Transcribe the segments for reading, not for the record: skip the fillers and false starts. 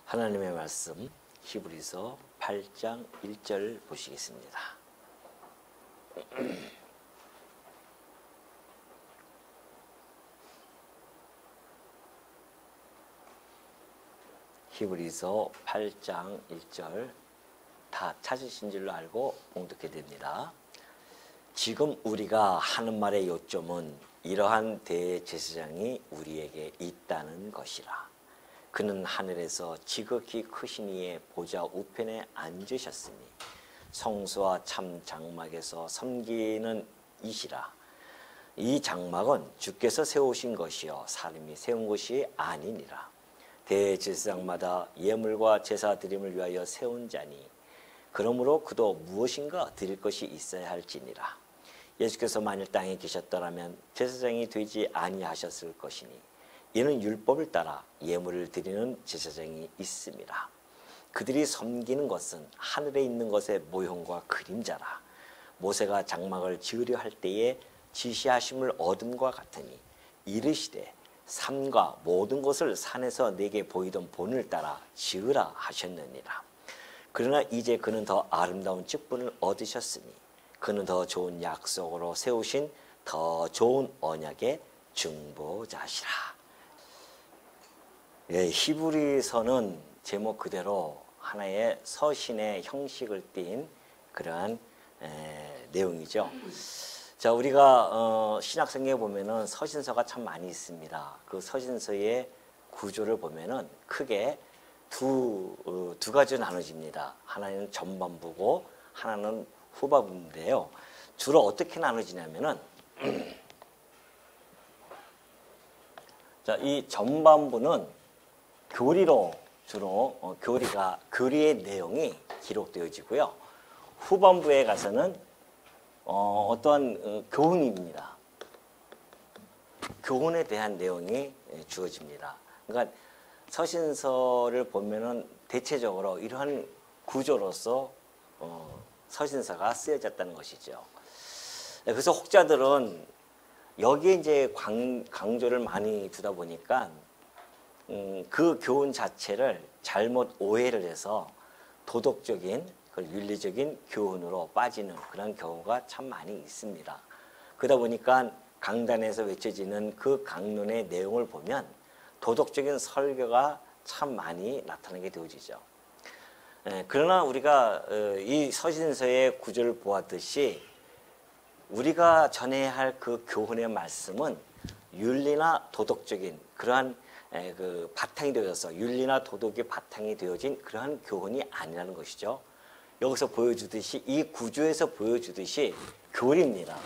하나님의 말씀 히브리서 8장 1절 보시겠습니다. 히브리서 8장 1절 다 찾으신 줄로 알고 봉독해 됩니다. 지금 우리가 하는 말의 요점은 이러한 대제사장이 우리에게 있다는 것이라. 그는 하늘에서 지극히 크신 이의 보좌 우편에 앉으셨으니 성소와 참 장막에서 섬기는 이시라. 이 장막은 주께서 세우신 것이요 사람이 세운 것이 아니니라. 대제사장마다 예물과 제사 드림을 위하여 세운 자니 그러므로 그도 무엇인가 드릴 것이 있어야 할지니라. 예수께서 만일 땅에 계셨더라면 제사장이 되지 아니하셨을 것이니 이는 율법을 따라 예물을 드리는 제사장이 있음이라. 그들이 섬기는 것은 하늘에 있는 것의 모형과 그림자라. 모세가 장막을 지으려 할 때에 지시하심을 얻음과 같으니 이르시되 산과 모든 것을 산에서 내게 보이던 본을 따라 지으라 하셨느니라. 그러나 이제 그는 더 아름다운 직분을 얻으셨으니 그는 더 좋은 약속으로 세우신 더 좋은 언약의 중보자시라. 예, 히브리서는 제목 그대로 하나의 서신의 형식을 띈 그러한 내용이죠. 자, 우리가 신약성경에 보면은 서신서가 참 많이 있습니다. 그 서신서의 구조를 보면은 크게 두 가지로 나눠집니다. 하나는 전반부고 하나는 후반부인데요. 주로 어떻게 나눠지냐면은 자, 이 전반부는 교리로 주로 교리의 내용이 기록되어지고요. 후반부에 가서는 어떠한 교훈입니다. 교훈에 대한 내용이 주어집니다. 그러니까 서신서를 보면은 대체적으로 이러한 구조로서 서신서가 쓰여졌다는 것이죠. 그래서 혹자들은 여기에 이제 강조를 많이 두다 보니까 그 교훈 자체를 잘못 오해를 해서 도덕적인 윤리적인 교훈으로 빠지는 그런 경우가 참 많이 있습니다. 그러다 보니까 강단에서 외쳐지는 그 강론의 내용을 보면 도덕적인 설교가 참 많이 나타나게 되어지죠. 그러나 우리가 이 서신서의 구조를 보았듯이 우리가 전해야 할 그 교훈의 말씀은 윤리나 도덕적인 그러한 그 바탕이 되어서 윤리나 도덕이 바탕이 되어진 그러한 교훈이 아니라는 것이죠. 여기서 보여주듯이 이 구조에서 보여주듯이 교리입니다.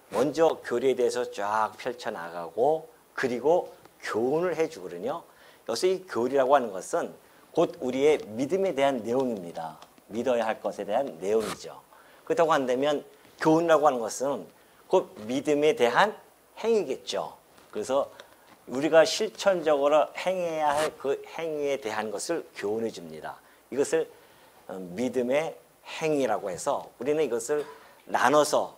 먼저 교리에 대해서 쫙 펼쳐나가고 그리고 교훈을 해주거든요. 여기서 이 교리라고 하는 것은 곧 우리의 믿음에 대한 내용입니다. 믿어야 할 것에 대한 내용이죠. 그렇다고 한다면 교훈이라고 하는 것은 곧 믿음에 대한 행위겠죠. 그래서 우리가 실천적으로 행해야 할 그 행위에 대한 것을 교훈해 줍니다. 이것을 믿음의 행위라고 해서 우리는 이것을 나눠서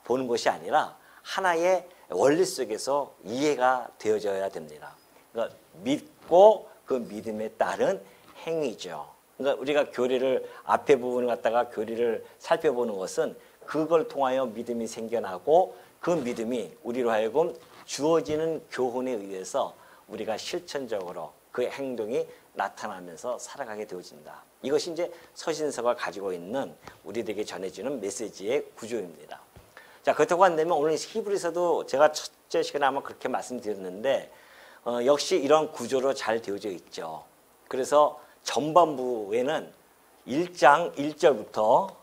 보는 것이 아니라 하나의 원리 속에서 이해가 되어져야 됩니다. 그러니까 믿고 그 믿음에 따른 행위죠. 그러니까 우리가 교리를 앞에 부분을 갖다가 교리를 살펴보는 것은 그걸 통하여 믿음이 생겨나고 그 믿음이 우리로 하여금 주어지는 교훈에 의해서 우리가 실천적으로 그 행동이 나타나면서 살아가게 되어진다. 이것이 이제 서신서가 가지고 있는 우리들에게 전해지는 메시지의 구조입니다. 자, 그렇다고 한다면 오늘 히브리서도 제가 첫째 시간에 아마 그렇게 말씀드렸는데 역시 이런 구조로 잘 되어져 있죠. 그래서 전반부에는 1장 1절부터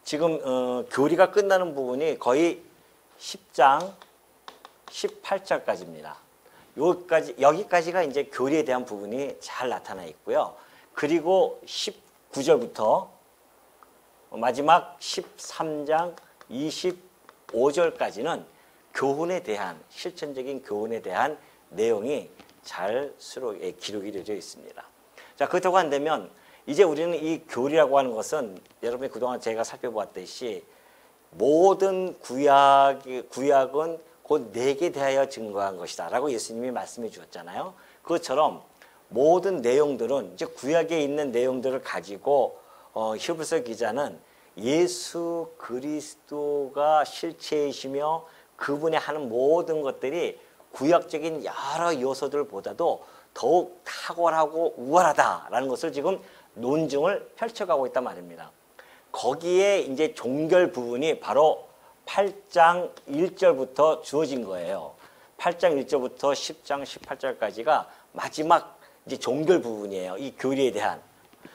지금 교리가 끝나는 부분이 거의 10장 18절까지입니다. 여기까지가 이제 교리에 대한 부분이 잘 나타나 있고요. 그리고 19절부터 마지막 13장 25절까지는 교훈에 대한 실천적인 교훈에 대한 내용이 잘 수록에 기록이 되어 있습니다. 자, 그렇다고 한다면 이제 우리는 이 교리라고 하는 것은 여러분이 그동안 제가 살펴보았듯이 모든 구약은 곧 내게 대하여 증거한 것이다 라고 예수님이 말씀해 주었잖아요. 그것처럼 모든 내용들은 이제 구약에 있는 내용들을 가지고 히브리서 기자는 예수 그리스도가 실체이시며 그분이 하는 모든 것들이 구약적인 여러 요소들보다도 더욱 탁월하고 우월하다라는 것을 지금 논증을 펼쳐가고 있단 말입니다. 거기에 이제 종결 부분이 바로 8장 1절부터 주어진 거예요. 8장 1절부터 10장 18절까지가 마지막 이제 종결 부분이에요. 이 교리에 대한.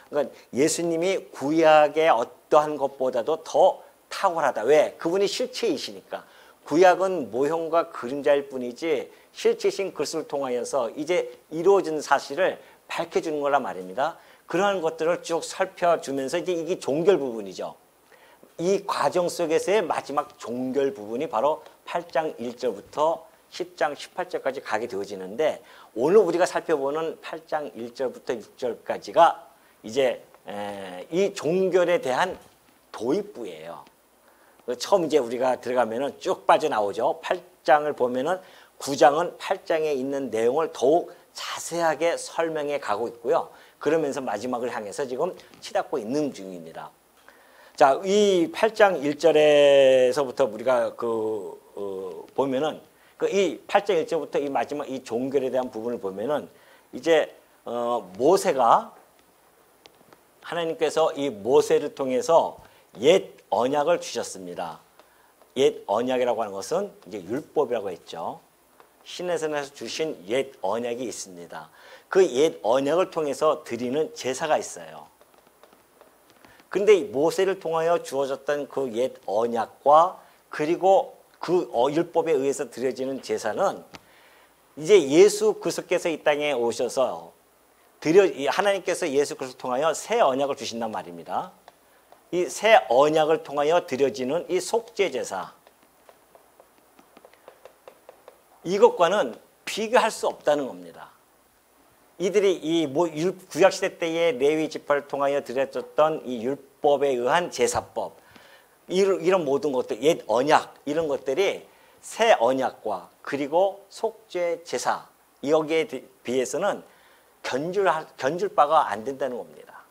그러니까 예수님이 구약의 어떠한 것보다도 더 탁월하다. 왜? 그분이 실체이시니까. 구약은 모형과 그림자일 뿐이지 실체이신 그리스도를 통하여서 이제 이루어진 사실을 밝혀주는 거란 말입니다. 그러한 것들을 쭉 살펴주면서 이제 이게 종결 부분이죠. 이 과정 속에서의 마지막 종결 부분이 바로 8장 1절부터 10장 18절까지 가게 되어지는데 오늘 우리가 살펴보는 8장 1절부터 6절까지가 이제 이 종결에 대한 도입부예요. 처음 이제 우리가 들어가면은 쭉 빠져나오죠. 8장을 보면은 9장은 8장에 있는 내용을 더욱 자세하게 설명해 가고 있고요. 그러면서 마지막을 향해서 지금 치닫고 있는 중입니다. 자, 이 8장 1절에서부터 우리가 보면은 이 8장 1절부터 이 마지막 이 종결에 대한 부분을 보면은 이제 모세가 하나님께서 이 모세를 통해서 옛 언약을 주셨습니다. 옛 언약이라고 하는 것은 이제 율법이라고 했죠. 시내산에서 주신 옛 언약이 있습니다. 그 옛 언약을 통해서 드리는 제사가 있어요. 근데 모세를 통하여 주어졌던 그 옛 언약과 그리고 그 율법에 의해서 드려지는 제사는 이제 예수 그리스도께서 이 땅에 오셔서 하나님께서 예수 그리스도를 통하여 새 언약을 주신단 말입니다. 이 새 언약을 통하여 드려지는 이 속죄 제사, 이것과는 비교할 수 없다는 겁니다. 이들이 이 구약 시대 때의 레위 지파를 통하여 드려졌던 이 율법에 의한 제사법, 이런 모든 것들, 옛 언약 이런 것들이 새 언약과 그리고 속죄 제사 여기에 비해서는 견줄 바가 안 된다는 겁니다.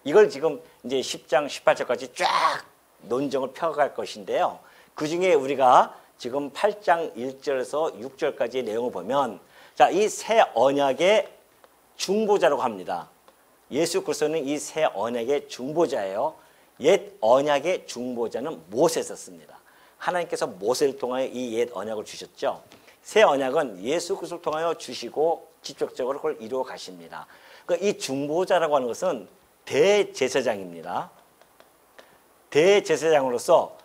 이걸 지금 이제 10장 18절까지 쫙 논정을 펴갈 것인데요. 그 중에 우리가 지금 8장 1절에서 6절까지의 내용을 보면 자, 이 새 언약의 중보자라고 합니다. 예수 그리스도는 이 새 언약의 중보자예요. 옛 언약의 중보자는 모세였습니다. 하나님께서 모세를 통하여 이 옛 언약을 주셨죠. 새 언약은 예수 그리스도를 통하여 주시고 직접적으로 그걸 이루어 가십니다. 그러니까 이 중보자라고 하는 것은 대제사장입니다. 대제사장으로서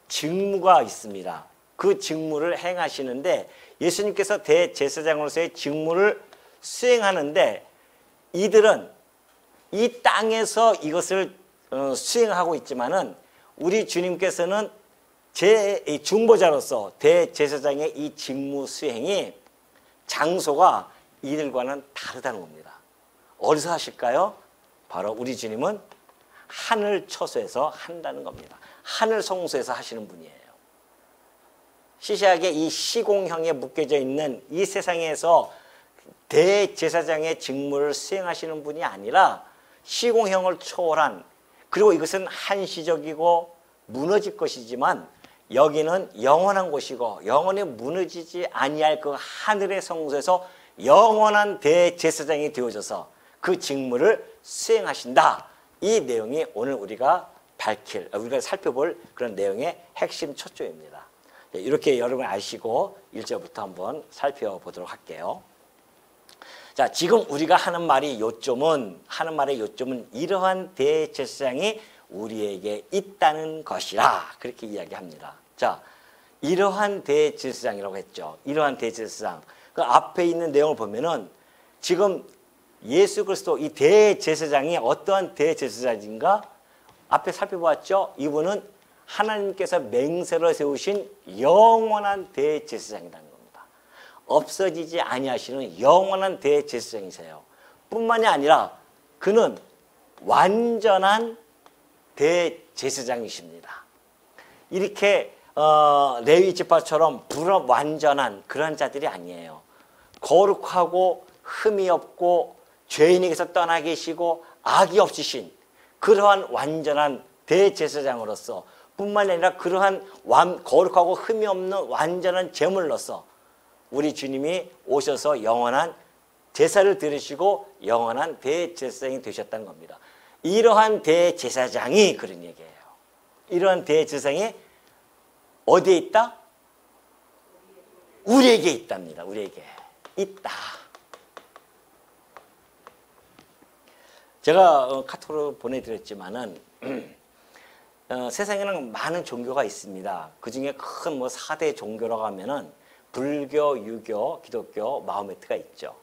직무가 있습니다. 그 직무를 행하시는데 예수님께서 대제사장으로서의 직무를 수행하는데 이들은 이 땅에서 이것을 수행하고 있지만은 우리 주님께서는 중보자로서 대제사장의 이 직무 수행이 장소가 이들과는 다르다는 겁니다. 어디서 하실까요? 바로 우리 주님은 하늘 처소에서 한다는 겁니다. 하늘 성소에서 하시는 분이에요. 시시하게 이 시공형에 묶여져 있는 이 세상에서 대제사장의 직무를 수행하시는 분이 아니라 시공형을 초월한, 그리고 이것은 한시적이고 무너질 것이지만 여기는 영원한 곳이고 영원히 무너지지 아니할 그 하늘의 성소에서 영원한 대제사장이 되어져서 그 직무를 수행하신다. 이 내용이 오늘 우리가 살펴볼 그런 내용의 핵심 초점입니다. 이렇게 여러분 아시고 1절부터 한번 살펴보도록 할게요. 자, 지금 우리가 하는 말의 요점은 이러한 대제사장이 우리에게 있다는 것이라 그렇게 이야기합니다. 자, 이러한 대제사장이라고 했죠. 이러한 대제사장. 그 앞에 있는 내용을 보면은 지금 예수 그리스도 이 대제사장이 어떠한 대제사장인가? 앞에 살펴보았죠. 이분은 하나님께서 맹세로 세우신 영원한 대제사장이라는 겁니다. 없어지지 아니하시는 영원한 대제사장이세요. 뿐만이 아니라 그는 완전한 대제사장이십니다. 이렇게 레위 지파처럼 불완전한 그런 자들이 아니에요. 거룩하고 흠이 없고 죄인에게서 떠나 계시고 악이 없으신 그러한 완전한 대제사장으로서 뿐만 아니라 그러한 거룩하고 흠이 없는 완전한 제물로서 우리 주님이 오셔서 영원한 제사를 드리시고 영원한 대제사장이 되셨다는 겁니다. 이러한 대제사장이 그런 얘기예요. 이러한 대제사장이 어디에 있다? 우리에게 있답니다. 우리에게 있다. 제가 카톡으로 보내드렸지만은 세상에는 많은 종교가 있습니다. 그 중에 큰 4대 종교라고 하면은 불교, 유교, 기독교, 마호메트가 있죠.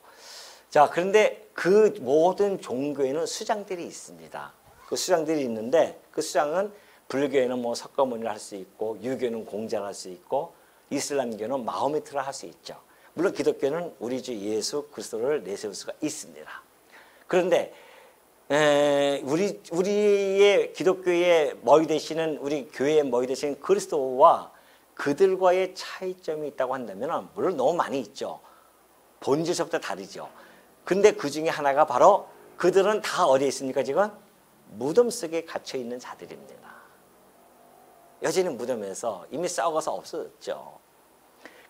자, 그런데 그 모든 종교에는 수장들이 있습니다. 그 수장들이 있는데 그 수장은 불교에는 석가모니를 할 수 있고, 유교는 공자를 할 수 있고, 이슬람교는 마호메트를 할 수 있죠. 물론 기독교는 우리 주 예수 그리스도를 내세울 수가 있습니다. 그런데 우리의 기독교의 머리 되시는, 우리 교회의 머리 되시는 그리스도와 그들과의 차이점이 있다고 한다면 물론 너무 많이 있죠. 본질서부터 다르죠. 근데 그 중에 하나가 바로 그들은 다 어디에 있습니까? 지금 무덤 속에 갇혀 있는 자들입니다. 여전히 무덤에서 이미 썩어서 없어졌죠.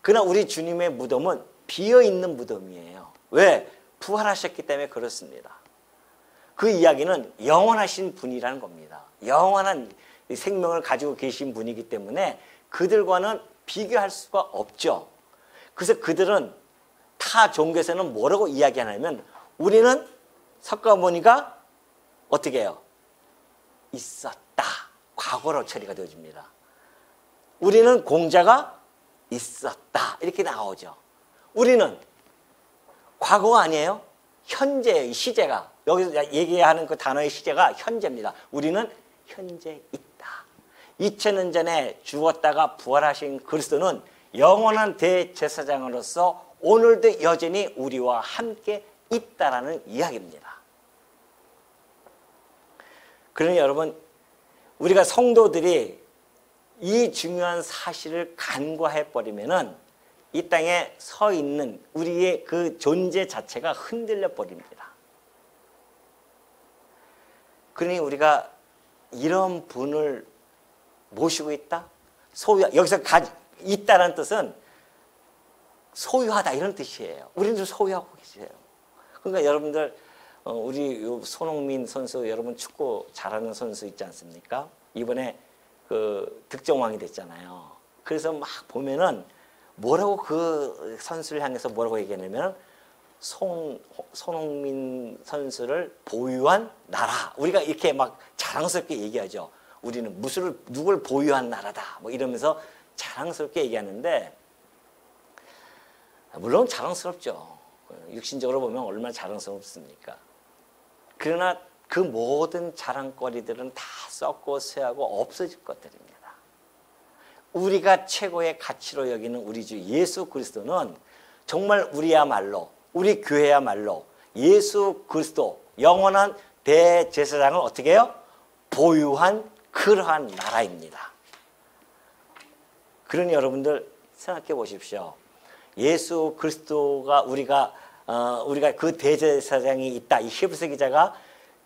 그러나 우리 주님의 무덤은 비어있는 무덤이에요. 왜? 부활하셨기 때문에 그렇습니다. 그 이야기는 영원하신 분이라는 겁니다. 영원한 생명을 가지고 계신 분이기 때문에 그들과는 비교할 수가 없죠. 그래서 그들은 타 종교에서는 뭐라고 이야기하냐면 우리는 석가모니가 어떻게 해요? 있었다. 과거로 처리가 되어집니다. 우리는 공자가 있었다. 이렇게 나오죠. 우리는 과거가 아니에요. 현재의 시제가, 여기서 얘기하는 그 단어의 시제가 현재입니다. 우리는 현재 있다. 2000년 전에 죽었다가 부활하신 그리스도는 영원한 대제사장으로서 오늘도 여전히 우리와 함께 있다라는 이야기입니다. 그러니 여러분, 우리가 성도들이 이 중요한 사실을 간과해버리면은 이 땅에 서 있는 우리의 그 존재 자체가 흔들려 버립니다. 그러니 우리가 이런 분을 모시고 있다? 여기서 있다는 뜻은 소유하다 이런 뜻이에요. 우리는 좀 소유하고 계세요. 그러니까 여러분들 우리 손흥민 선수, 여러분 축구 잘하는 선수 있지 않습니까? 이번에 그 득점왕이 됐잖아요. 그래서 막 보면은 뭐라고 그 선수를 향해서 뭐라고 얘기하냐면 손흥민 선수를 보유한 나라. 우리가 이렇게 막 자랑스럽게 얘기하죠. 우리는 누굴 보유한 나라다. 뭐 이러면서 자랑스럽게 얘기하는데 물론 자랑스럽죠. 육신적으로 보면 얼마나 자랑스럽습니까? 그러나 그 모든 자랑거리들은 다 썩고 쇠하고 없어질 것들입니다. 우리가 최고의 가치로 여기는 우리 주 예수 그리스도는 정말 우리야말로, 우리 교회야말로 예수 그리스도 영원한 대제사장을 어떻게 해요? 보유한 그러한 나라입니다. 그러니 여러분들 생각해 보십시오. 예수 그리스도가 우리가 그 대제사장이 있다. 이 히브리서 기자가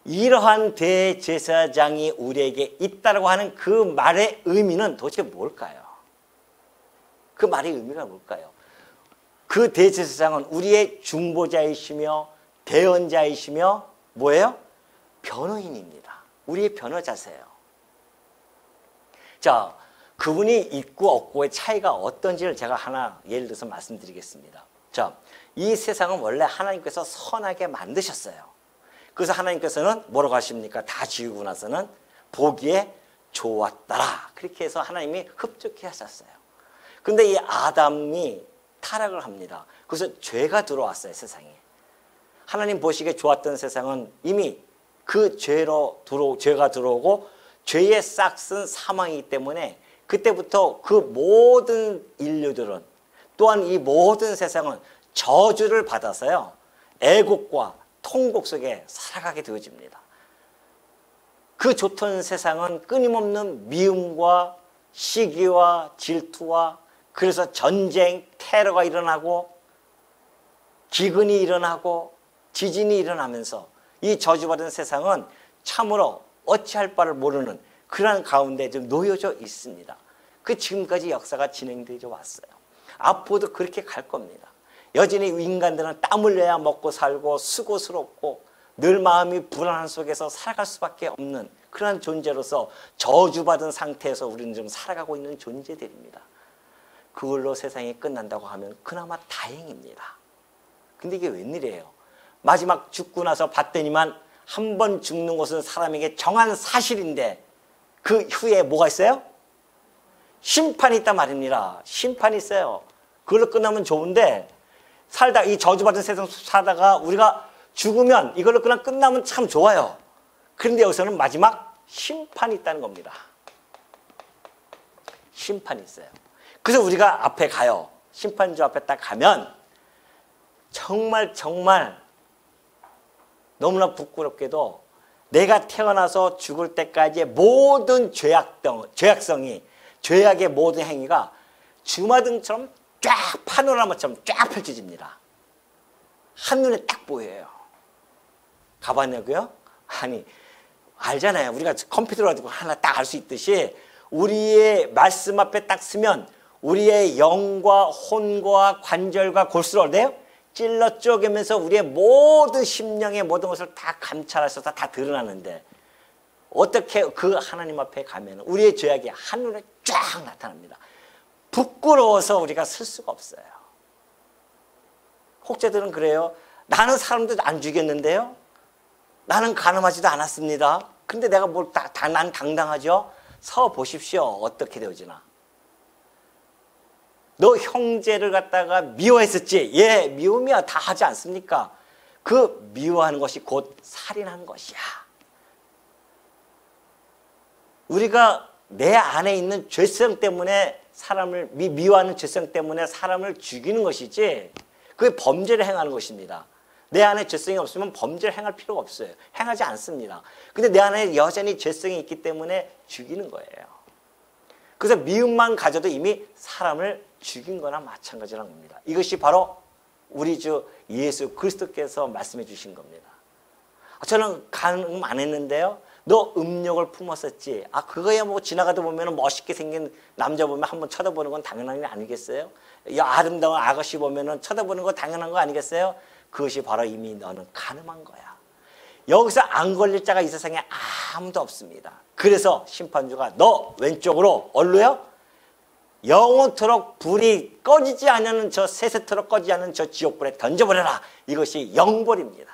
이러한 대제사장이 우리에게 있다라고 하는 그 말의 의미는 도대체 뭘까요? 그 말의 의미가 뭘까요? 그 대제사장은 우리의 중보자이시며 대언자이시며 뭐예요? 변호인입니다. 우리의 변호자세요. 자, 그분이 있고 없고의 차이가 어떤지를 제가 하나 예를 들어서 말씀드리겠습니다. 자, 이 세상은 원래 하나님께서 선하게 만드셨어요. 그래서 하나님께서는 뭐라고 하십니까? 다 지우고 나서는 보기에 좋았더라. 그렇게 해서 하나님이 흡족해 하셨어요. 근데 이 아담이 타락을 합니다. 그래서 죄가 들어왔어요, 세상에. 하나님 보시기에 좋았던 세상은 이미 그 죄가 들어오고 죄의 싹은 사망이기 때문에 그때부터 그 모든 인류들은 또한 이 모든 세상은 저주를 받아서요. 애국과 통곡 속에 살아가게 되어집니다. 그 좋던 세상은 끊임없는 미움과 시기와 질투와 그래서 전쟁, 테러가 일어나고 기근이 일어나고 지진이 일어나면서 이 저주받은 세상은 참으로 어찌할 바를 모르는 그러한 가운데 좀 놓여져 있습니다. 그 지금까지 역사가 진행되어 왔어요. 앞으로도 그렇게 갈 겁니다. 여전히 인간들은 땀 흘려야 먹고 살고 수고스럽고 늘 마음이 불안한 속에서 살아갈 수밖에 없는 그런 존재로서 저주받은 상태에서 우리는 좀 살아가고 있는 존재들입니다. 그걸로 세상이 끝난다고 하면 그나마 다행입니다. 근데 이게 웬일이에요? 마지막 죽고 나서 봤더니만 한 번 죽는 것은 사람에게 정한 사실인데 그 후에 뭐가 있어요? 심판이 있단 말입니다. 심판이 있어요. 그걸로 끝나면 좋은데 살다 이 저주받은 세상 살다가 우리가 죽으면 이걸로 그냥 끝나면 참 좋아요. 그런데 여기서는 마지막 심판이 있다는 겁니다. 심판이 있어요. 그래서 우리가 앞에 가요. 심판주 앞에 딱 가면 정말 너무나 부끄럽게도 내가 태어나서 죽을 때까지의 모든 죄악성이 죄악의 모든 행위가 주마등처럼 쫙 파노라마처럼 쫙 펼쳐집니다. 한눈에 딱 보여요. 가봤냐고요? 아니 알잖아요. 우리가 컴퓨터로 가지고 하나 딱 알 수 있듯이 우리의 말씀 앞에 딱 쓰면 우리의 영과 혼과 관절과 골수를 어때요? 찔러 쪼개면서 우리의 모든 심령의 모든 것을 다 감찰해서 다 드러나는데 어떻게 그 하나님 앞에 가면 우리의 죄악이 한눈에 쫙 나타납니다. 부끄러워서 우리가 쓸 수가 없어요. 혹자들은 그래요. 나는 사람도 안 죽였는데요. 나는 가늠하지도 않았습니다. 근데 내가 난 당당하죠. 서 보십시오. 어떻게 되어지나. 너 형제를 갖다가 미워했었지? 예, 미움이야. 다 하지 않습니까? 그 미워하는 것이 곧 살인한 것이야. 우리가 내 안에 있는 죄성 때문에 사람을 미워하는 죄성 때문에 사람을 죽이는 것이지 그게 범죄를 행하는 것입니다. 내 안에 죄성이 없으면 범죄를 행할 필요가 없어요. 행하지 않습니다. 근데 내 안에 여전히 죄성이 있기 때문에 죽이는 거예요. 그래서 미움만 가져도 이미 사람을 죽인 거나 마찬가지라는 겁니다. 이것이 바로 우리 주 예수 그리스도께서 말씀해 주신 겁니다. 저는 간음 안 했는데요. 너 음욕을 품었었지. 그거야 뭐 지나가다 보면 멋있게 생긴 남자 보면 한번 쳐다보는 건 당연한 게 아니겠어요? 아름다운 아가씨 보면 쳐다보는 거 당연한 거 아니겠어요? 그것이 바로 이미 너는 간음한 거야. 여기서 안 걸릴 자가 이 세상에 아무도 없습니다. 그래서 심판주가 너 왼쪽으로 얼루요? 영원토록 불이 꺼지지 않는 저 세세토록 꺼지지 않는 저 지옥불에 던져버려라. 이것이 영벌입니다.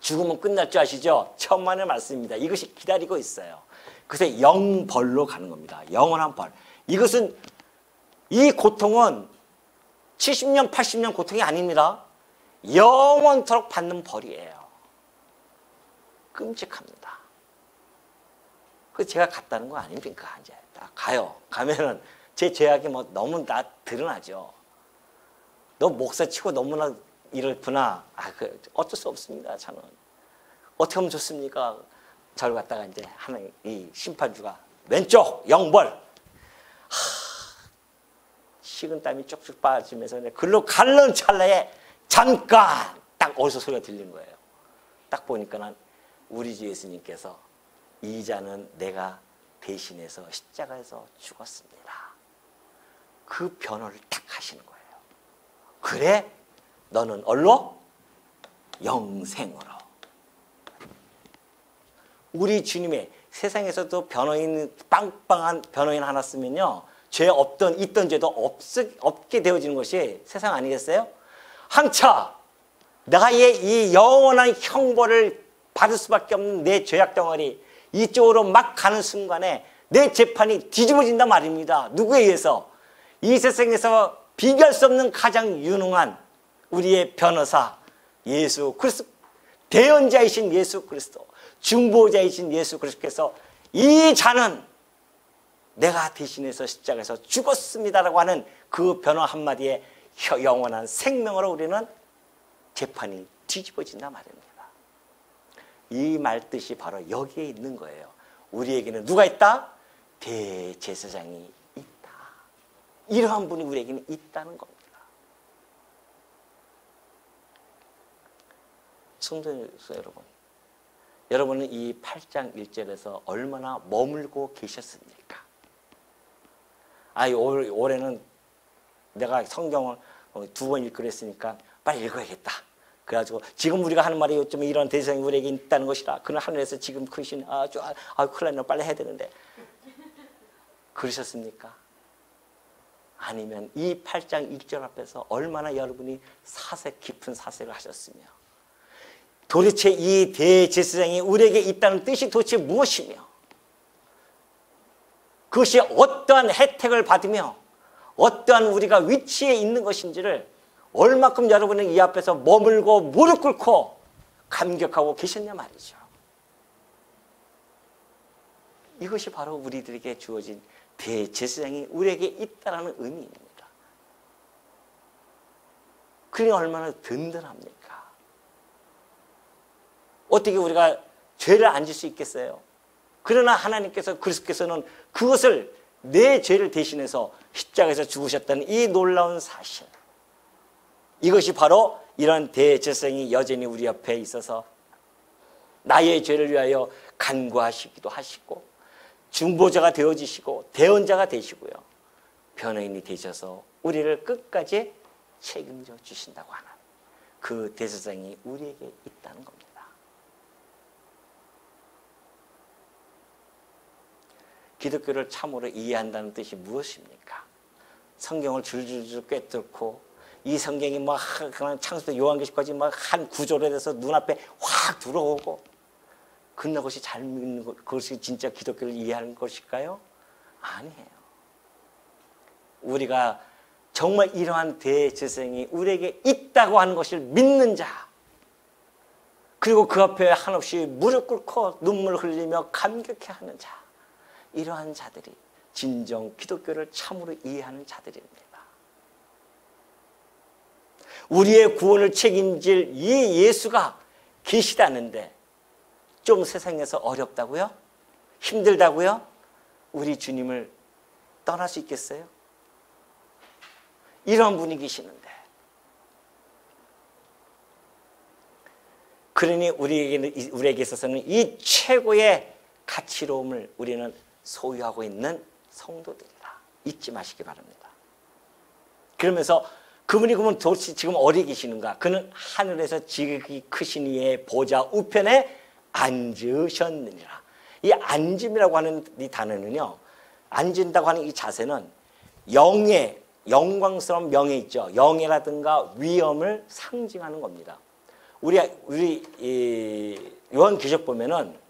죽으면 끝날 줄 아시죠? 천만의 말씀입니다. 이것이 기다리고 있어요. 그래서 영벌로 가는 겁니다. 영원한 벌. 이것은 이 고통은 70년, 80년 고통이 아닙니다. 영원토록 받는 벌이에요. 끔찍합니다. 그래서 제가 갔다는 거 아닙니까? 이제 딱 가요. 가면은 제 죄악이 뭐 너무 다 드러나죠. 너 목사 치고 너무나 이렇구나. 어쩔 수 없습니다. 저는 어떻게 하면 좋습니까? 저를 갖다가 이제 하는 이 심판주가 왼쪽 영벌. 식은땀이 쭉쭉 빠지면서 글로 가는 찰나에 잠깐 딱 어디서 소리가 들린 거예요. 딱 보니까는 우리 주 예수님께서 이 자는 내가 대신해서 십자가에서 죽었습니다. 그 변호를 딱 하시는 거예요. 그래? 너는 얼로? 영생으로. 우리 주님의 세상에서도 변호인, 빵빵한 변호인 하나 쓰면요. 죄 있던 죄도 없게 되어지는 것이 세상 아니겠어요? 한차 나의 이 영원한 형벌을 받을 수밖에 없는 내 죄악 덩어리 이쪽으로 막 가는 순간에 내 재판이 뒤집어진단 말입니다. 누구에 의해서? 이 세상에서 비교할 수 없는 가장 유능한 우리의 변호사 예수 그리스도, 대언자이신 예수 그리스도, 중보자이신 예수 그리스도께서 이 자는 내가 대신해서 십자가에서 죽었습니다라고 하는 그 변호 한마디에 영원한 생명으로 우리는 재판이 뒤집어진단 말입니다. 이 말뜻이 바로 여기에 있는 거예요. 우리에게는 누가 있다? 대제사장이 있다. 이러한 분이 우리에게는 있다는 겁니다. 성도 여러분, 여러분은 이 8장 1절에서 얼마나 머물고 계셨습니까? 올해는 내가 성경을 2번 읽기로 했으니까 빨리 읽어야겠다. 그래가지고 지금 우리가 하는 말이 좀 이런 대상이 우리에게 있다는 것이라. 그는 하늘에서 지금 크신 큰일 났네, 빨리 해야 되는데. 그러셨습니까? 아니면 이 8장 1절 앞에서 얼마나 여러분이 깊은 사색을 하셨으며, 도대체 이 대제사장이 우리에게 있다는 뜻이 도대체 무엇이며, 그것이 어떠한 혜택을 받으며 어떠한 우리가 위치에 있는 것인지를 얼마큼 여러분은 이 앞에서 머물고 무릎 꿇고 감격하고 계셨냐 말이죠. 이것이 바로 우리들에게 주어진 대제사장이 우리에게 있다는 의미입니다. 그러니 얼마나 든든합니까? 어떻게 우리가 죄를 안 질 수 있겠어요? 그러나 하나님께서, 그리스도께서는 그것을, 내 죄를 대신해서 십자가에서 죽으셨다는 이 놀라운 사실, 이것이 바로 이런 대제사장이 여전히 우리 옆에 있어서 나의 죄를 위하여 간구하시기도 하시고, 중보자가 되어지시고 대언자가 되시고요, 변호인이 되셔서 우리를 끝까지 책임져 주신다고 하는 그 대제사장이 우리에게 있다는 겁니다. 기독교를 참으로 이해한다는 뜻이 무엇입니까? 성경을 줄줄줄 꿰뚫고 이 성경이 막 그냥 창세부터 요한계시까지 막 한 구조로 돼서 눈앞에 확 들어오고, 그런 것이 잘 믿는 것, 그것이 진짜 기독교를 이해하는 것일까요? 아니에요. 우리가 정말 이러한 대제사장이 우리에게 있다고 하는 것을 믿는 자, 그리고 그 앞에 한없이 무릎 꿇고 눈물 흘리며 감격해하는 자, 이러한 자들이 진정 기독교를 참으로 이해하는 자들입니다. 우리의 구원을 책임질 이 예수가 계시다는데 좀 세상에서 어렵다고요? 힘들다고요? 우리 주님을 떠날 수 있겠어요? 이런 분이 계시는데. 그러니 우리에게 있어서는 이 최고의 가치로움을 우리는 소유하고 있는 성도들이다. 잊지 마시기 바랍니다. 그러면서 그분이 그러면 도대체 지금 어디 계시는가? 그는 하늘에서 지극히 크신 이의 보좌 우편에 앉으셨느니라. 이 앉음이라고 하는 이 단어는요, 앉은다고 하는 이 자세는 영예, 영광스러운 명예 있죠. 영예라든가 위엄을 상징하는 겁니다. 우리 요한계시록 보면은,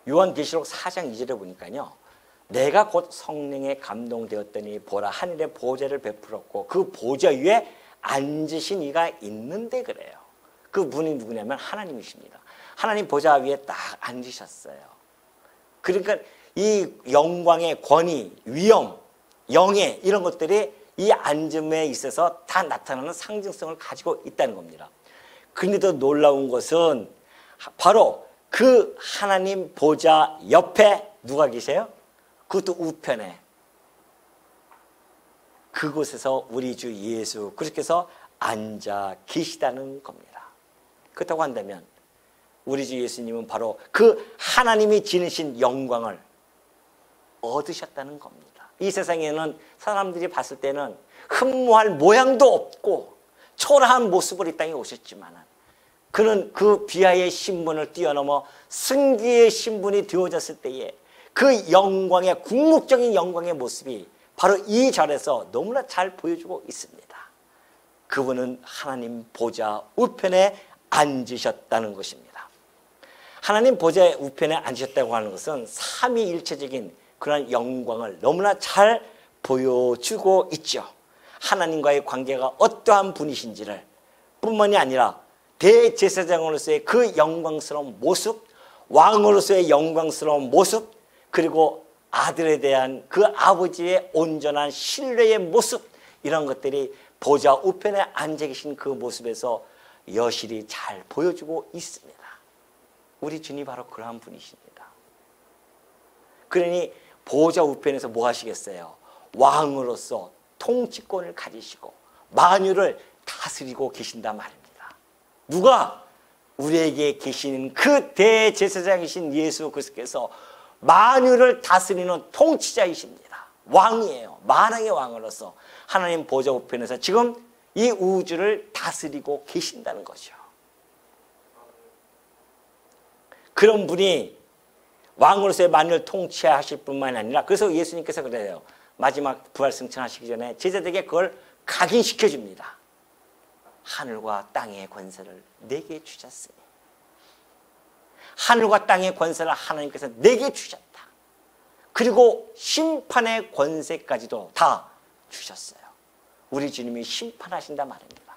요한계시록 4장 2절에 보니까요, 내가 곧 성령에 감동되었더니 보라 하늘의 보좌를 베풀었고 그 보좌 위에 앉으신 이가 있는데, 그래요. 그 분이 누구냐면 하나님이십니다. 하나님 보좌 위에 딱 앉으셨어요. 그러니까 이 영광의 권위, 위엄, 영예, 이런 것들이 이 앉음에 있어서 다 나타나는 상징성을 가지고 있다는 겁니다. 그런데도 놀라운 것은 바로 그 하나님 보좌 옆에 누가 계세요? 그것도 우편에. 그곳에서 우리 주 예수 그리스도께서 앉아 계시다는 겁니다. 그렇다고 한다면 우리 주 예수님은 바로 그 하나님이 지니신 영광을 얻으셨다는 겁니다. 이 세상에는 사람들이 봤을 때는 흠모할 모양도 없고 초라한 모습으로 이 땅에 오셨지만, 그는 그 비하의 신분을 뛰어넘어 승기의 신분이 되어졌을 때에 그 영광의, 궁극적인 영광의 모습이 바로 이 절에서 너무나 잘 보여주고 있습니다. 그분은 하나님 보좌 우편에 앉으셨다는 것입니다. 하나님 보좌 우편에 앉으셨다고 하는 것은 삼위일체적인 그런 영광을 너무나 잘 보여주고 있죠. 하나님과의 관계가 어떠한 분이신지를 뿐만이 아니라 대제사장으로서의 그 영광스러운 모습, 왕으로서의 영광스러운 모습, 그리고 아들에 대한 그 아버지의 온전한 신뢰의 모습, 이런 것들이 보좌 우편에 앉아 계신 그 모습에서 여실히 잘 보여주고 있습니다. 우리 주님이 바로 그러한 분이십니다. 그러니 보좌 우편에서 뭐 하시겠어요? 왕으로서 통치권을 가지시고 만유를 다스리고 계신단 말입니다. 누가? 우리에게 계시는 그 대제사장이신 예수 그리스도께서 만유를 다스리는 통치자이십니다. 왕이에요. 만왕의 왕으로서 하나님 보좌 우편에서 지금 이 우주를 다스리고 계신다는 거죠. 그런 분이 왕으로서의 만유를 통치하실 뿐만 아니라, 그래서 예수님께서 그래요. 마지막 부활 승천하시기 전에 제자들에게 그걸 각인시켜 줍니다. 하늘과 땅의 권세를 내게 주셨으니, 하늘과 땅의 권세를 하나님께서 내게 주셨다. 그리고 심판의 권세까지도 다 주셨어요. 우리 주님이 심판하신단 말입니다.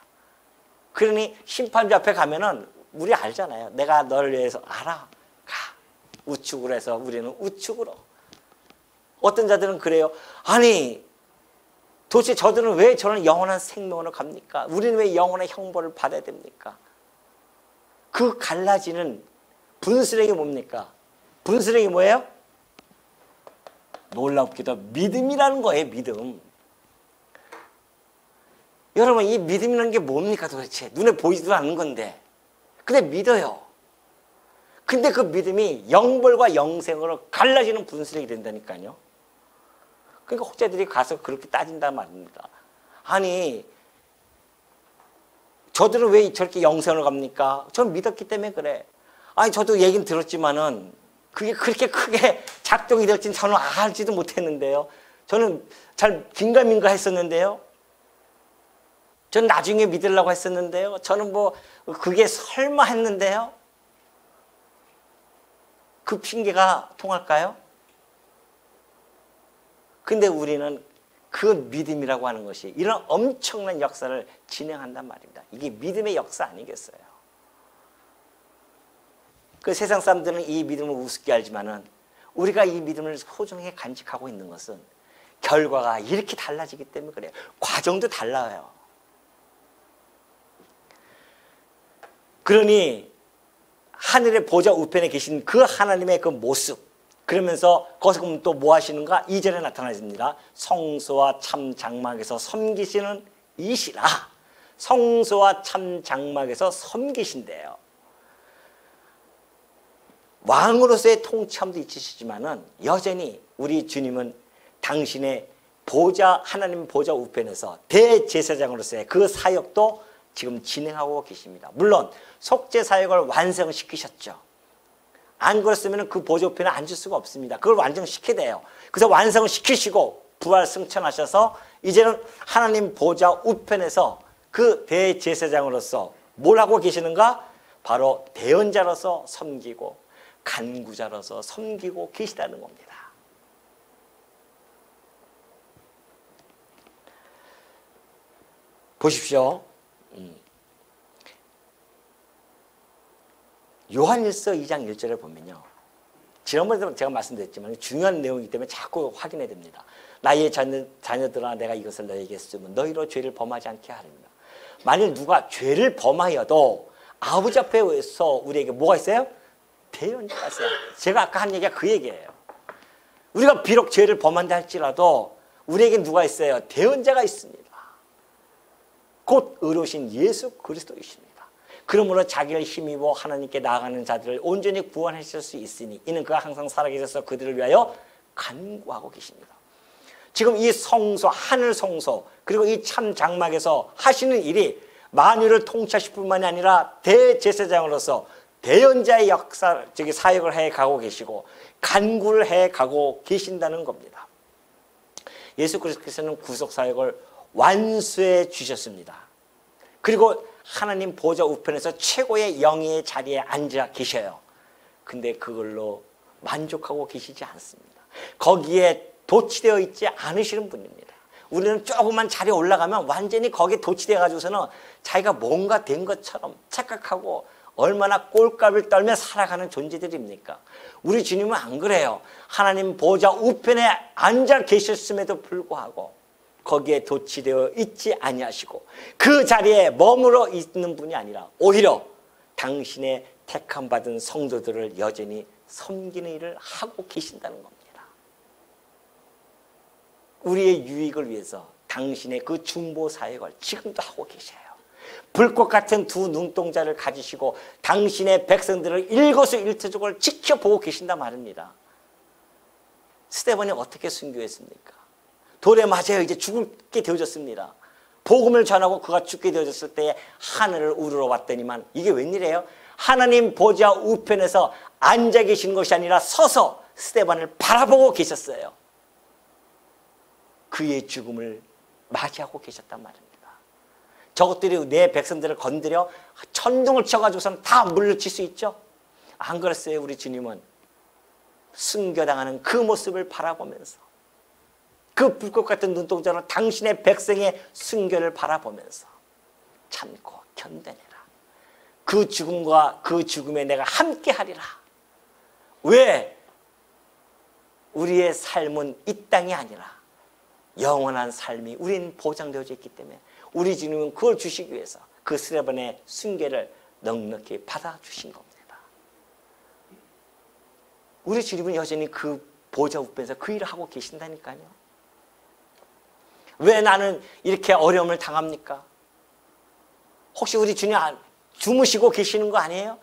그러니 심판주 앞에 가면은 우리 알잖아요. 내가 너를 위해서 알아. 가. 우측으로 해서 우리는 우측으로. 어떤 자들은 그래요. 아니, 도대체 저들은 왜 저런 영원한 생명으로 갑니까? 우리는 왜 영원한 형벌을 받아야 됩니까? 그 갈라지는 분수령이 뭡니까? 분수령이 뭐예요? 놀랍게도 믿음이라는 거예요. 믿음. 여러분, 이 믿음이라는 게 뭡니까 도대체? 눈에 보이지도 않는 건데. 근데 믿어요. 근데 그 믿음이 영벌과 영생으로 갈라지는 분수령이 된다니까요. 그러니까 혹자들이 가서 그렇게 따진단 말입니다. 아니, 저들은 왜 저렇게 영생으로 갑니까? 전 믿었기 때문에 그래. 아니, 저도 얘기는 들었지만은 그게 그렇게 크게 작동이 될지는 저는 알지도 못했는데요. 저는 잘 긴가민가 했었는데요. 저는 나중에 믿으려고 했었는데요. 저는 뭐 그게 설마 했는데요. 그 핑계가 통할까요? 근데 우리는 그 믿음이라고 하는 것이 이런 엄청난 역사를 진행한단 말입니다. 이게 믿음의 역사 아니겠어요? 그 세상 사람들은 이 믿음을 우습게 알지만은 우리가 이 믿음을 소중하게 간직하고 있는 것은 결과가 이렇게 달라지기 때문에 그래요. 과정도 달라요. 그러니 하늘의 보좌 우편에 계신 그 하나님의 그 모습, 그러면서 거기서 보면 또 뭐 하시는가? 2절에 나타나십니다. 성소와 참 장막에서 섬기시는 이시라. 성소와 참 장막에서 섬기신대요. 왕으로서의 통치함도 있으시지만은 여전히 우리 주님은 당신의 보좌, 하나님 보좌 우편에서 대제사장으로서의 그 사역도 지금 진행하고 계십니다. 물론 속죄 사역을 완성시키셨죠. 안 그랬으면 그 보좌 우편에 앉을 수가 없습니다. 그걸 완성시켜야 돼요. 그래서 완성을 시키시고 부활 승천하셔서 이제는 하나님 보좌 우편에서 그 대제사장으로서 뭘 하고 계시는가? 바로 대언자로서 섬기고 간구자로서 섬기고 계시다는 겁니다. 보십시오. 요한일서 2장 1절을 보면요. 지난번에도 제가 말씀드렸지만 중요한 내용이기 때문에 자꾸 확인해야 됩니다. 나의 자녀들아 내가 이것을 너에게 쓰면 너희로 죄를 범하지 않게 하리라. 만일 누가 죄를 범하여도 아버지 앞에서 우리에게 뭐가 있어요? 대언자가 있어요. 제가 아까 한 얘기가 그 얘기예요. 우리가 비록 죄를 범한다 할지라도 우리에게 누가 있어요? 대언자가 있습니다. 곧 의로우신 예수 그리스도이십니다. 그러므로 자기를 힘입어 하나님께 나아가는 자들을 온전히 구원하실 수 있으니 이는 그가 항상 살아계셔서 그들을 위하여 간구하고 계십니다. 지금 이 성소, 하늘 성소, 그리고 이 참 장막에서 하시는 일이 만유를 통치하실 뿐만이 아니라 대제사장으로서 대언자의 역사, 즉 사역을 해가고 계시고 간구를 해가고 계신다는 겁니다. 예수 그리스도께서는 구속 사역을 완수해 주셨습니다. 그리고 하나님 보좌 우편에서 최고의 영예의 자리에 앉아 계셔요. 근데 그걸로 만족하고 계시지 않습니다. 거기에 도취되어 있지 않으시는 분입니다. 우리는 조금만 자리에 올라가면 완전히 거기에 도취되어 가지고서는 자기가 뭔가 된 것처럼 착각하고 얼마나 꼴값을 떨며 살아가는 존재들입니까? 우리 주님은 안 그래요. 하나님 보좌 우편에 앉아 계셨음에도 불구하고 거기에 도취되어 있지 아니하시고 그 자리에 머물러 있는 분이 아니라 오히려 당신의 택함 받은 성도들을 여전히 섬기는 일을 하고 계신다는 겁니다. 우리의 유익을 위해서 당신의 그 중보 사역을 지금도 하고 계셔요. 불꽃 같은 두 눈동자를 가지시고 당신의 백성들을 일거수일투족을 지켜보고 계신단 말입니다. 스데반이 어떻게 순교했습니까? 돌에 맞아요. 이제 죽게 되어졌습니다. 복음을 전하고 그가 죽게 되어졌을 때에 하늘을 우러러 왔더니만 이게 웬일이에요? 하나님 보좌 우편에서 앉아 계신 것이 아니라 서서 스데반을 바라보고 계셨어요. 그의 죽음을 맞이하고 계셨단 말입니다. 저것들이 내 백성들을 건드려 천둥을 쳐가지고서는 다 물리칠 수 있죠? 안 그랬어요. 우리 주님은 순교당하는 그 모습을 바라보면서 그 불꽃 같은 눈동자로 당신의 백성의 순교를 바라보면서 참고 견뎌내라. 그 죽음과 그 죽음에 내가 함께하리라. 왜? 우리의 삶은 이 땅이 아니라 영원한 삶이 우리는 보장되어져 있기 때문에 우리 주님은 그걸 주시기 위해서 그 스데반의 순교를 넉넉히 받아주신 겁니다. 우리 주님은 여전히 그 보좌 우편에서 그 일을 하고 계신다니까요. 왜 나는 이렇게 어려움을 당합니까? 혹시 우리 주님 주무시고 계시는 거 아니에요?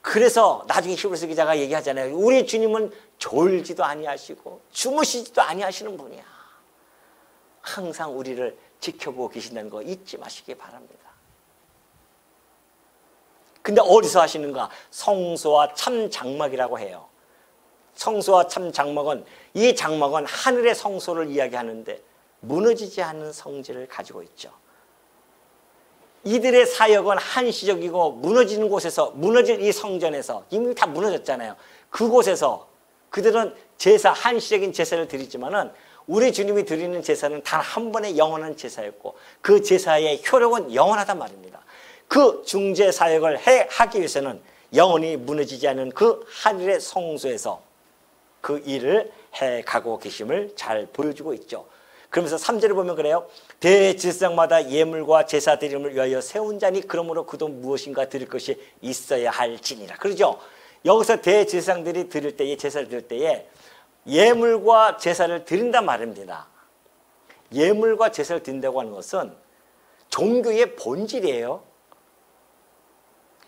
그래서 나중에 히브리서 기자가 얘기하잖아요. 우리 주님은 졸지도 아니하시고 주무시지도 아니하시는 분이야. 항상 우리를 지켜보고 계신다는 거 잊지 마시기 바랍니다. 근데 어디서 하시는가? 성소와 참 장막이라고 해요. 성소와 참 장막은, 이 장막은 하늘의 성소를 이야기하는데 무너지지 않는 성질을 가지고 있죠. 이들의 사역은 한시적이고 무너지는 곳에서, 무너질 이 성전에서 이미 다 무너졌잖아요. 그곳에서 그들은 제사, 한시적인 제사를 드리지만은 우리 주님이 드리는 제사는 단 한 번의 영원한 제사였고 그 제사의 효력은 영원하단 말입니다. 그 중재 사역을 하기 위해서는 영원히 무너지지 않은 그 하늘의 성소에서 그 일을 해가고 계심을 잘 보여주고 있죠. 그러면서 3절을 보면 그래요. 대제사장마다 예물과 제사 드림을 위하여 세운 자니 그러므로 그도 무엇인가 드릴 것이 있어야 할지니라. 그러죠. 여기서 대제사장들이 드릴 때에, 제사를 드릴 때에 예물과 제사를 드린단 말입니다. 예물과 제사를 드린다고 하는 것은 종교의 본질이에요.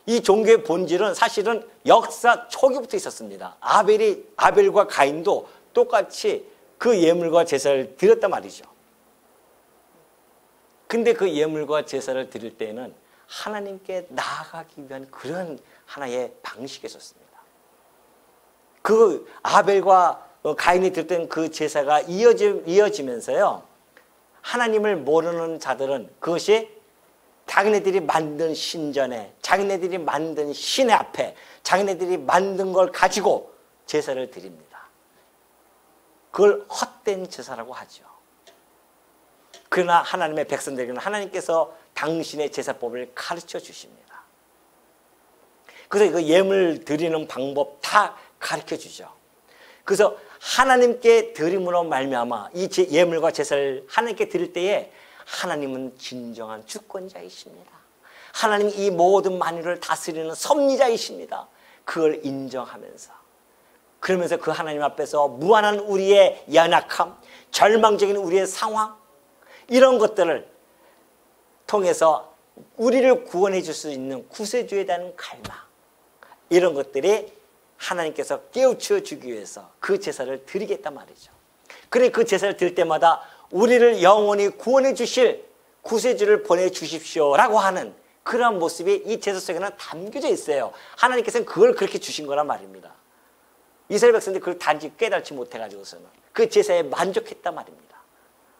이 종교의 본질은 사실은 역사 초기부터 있었습니다. 아벨과 가인도 똑같이 그 예물과 제사를 드렸단 말이죠. 근데 그 예물과 제사를 드릴 때에는 하나님께 나아가기 위한 그런 하나의 방식이었습니다. 그 아벨과 가인이 드렸던 그 제사가 이어지면서요, 하나님을 모르는 자들은 그것이 자기네들이 만든 신전에, 자기네들이 만든 신의 앞에, 자기네들이 만든 걸 가지고 제사를 드립니다. 그걸 헛된 제사라고 하죠. 그러나 하나님의 백성들에게는 하나님께서 당신의 제사법을 가르쳐 주십니다. 그래서 그 예물 드리는 방법 다 가르쳐 주죠. 그래서 하나님께 드림으로 말미암아 이 예물과 제사를 하나님께 드릴 때에 하나님은 진정한 주권자이십니다. 하나님 이 모든 만유를 다스리는 섭리자이십니다. 그걸 인정하면서, 그러면서 그 하나님 앞에서 무한한 우리의 연약함, 절망적인 우리의 상황, 이런 것들을 통해서 우리를 구원해 줄 수 있는 구세주에 대한 갈망, 이런 것들이 하나님께서 깨우쳐 주기 위해서 그 제사를 드리겠단 말이죠. 그래, 그 제사를 드릴 때마다 우리를 영원히 구원해 주실 구세주를 보내주십시오라고 하는 그러한 모습이 이 제사 속에는 담겨져 있어요. 하나님께서는 그걸 그렇게 주신 거란 말입니다. 이스라엘 백성들이 그걸 단지 깨달지 못해가지고서는 그 제사에 만족했단 말입니다.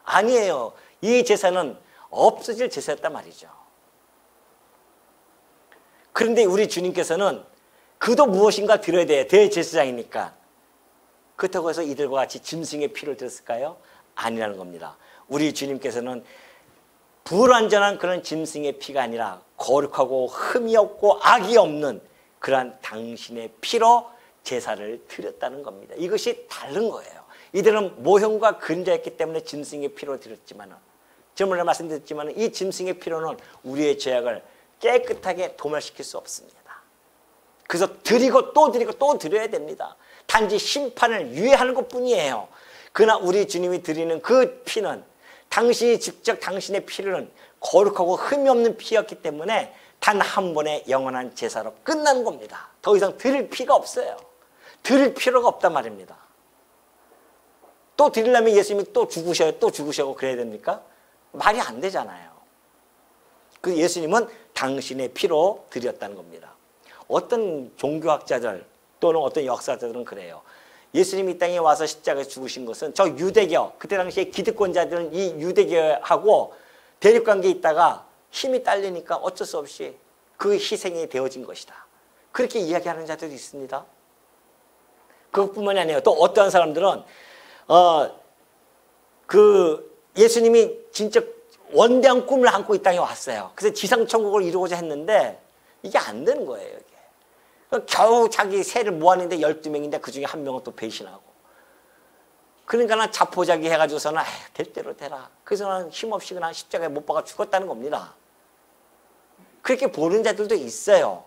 아니에요. 이 제사는 없어질 제사였단 말이죠. 그런데 우리 주님께서는 그도 무엇인가 드려야 돼. 대제사장이니까. 그렇다고 해서 이들과 같이 짐승의 피를 드렸을까요? 아니라는 겁니다. 우리 주님께서는 불완전한 그런 짐승의 피가 아니라 거룩하고 흠이 없고 악이 없는 그러한 당신의 피로 제사를 드렸다는 겁니다. 이것이 다른 거예요. 이들은 모형과 그림자였기 때문에 짐승의 피로 드렸지만, 저번에 말씀드렸지만 이 짐승의 피로는 우리의 죄악을 깨끗하게 도말시킬 수 없습니다. 그래서 드리고 또 드리고 또 드려야 됩니다. 단지 심판을 유예하는 것뿐이에요. 그러나 우리 주님이 드리는 그 피는 당신이 직접 당신의 피는 거룩하고 흠이 없는 피였기 때문에 단 한 번의 영원한 제사로 끝난 겁니다. 더 이상 드릴 피가 없어요. 드릴 필요가 없단 말입니다. 또 드리려면 예수님이 또 죽으셔야 또 죽으셔고 그래야 됩니까? 말이 안 되잖아요. 그 예수님은 당신의 피로 드렸다는 겁니다. 어떤 종교학자들 또는 어떤 역사자들은 그래요. 예수님이 이 땅에 와서 십자가에 죽으신 것은 저 유대교, 그때 당시에 기득권자들은 이 유대교하고 대립관계에 있다가 힘이 딸리니까 어쩔 수 없이 그 희생이 되어진 것이다. 그렇게 이야기하는 자들이 있습니다. 그것뿐만이 아니에요. 또 어떠한 사람들은 그 예수님이 진짜 원대한 꿈을 안고 이 땅에 왔어요. 그래서 지상천국을 이루고자 했는데 이게 안 되는 거예요. 이게. 겨우 자기 새를 모았는데 12명인데 그중에 한 명은 또 배신하고. 그러니까 자포자기 해가지고서는 될 대로 되라. 그래서 난 힘없이 그냥 십자가에 못 박아 죽었다는 겁니다. 그렇게 보는 자들도 있어요.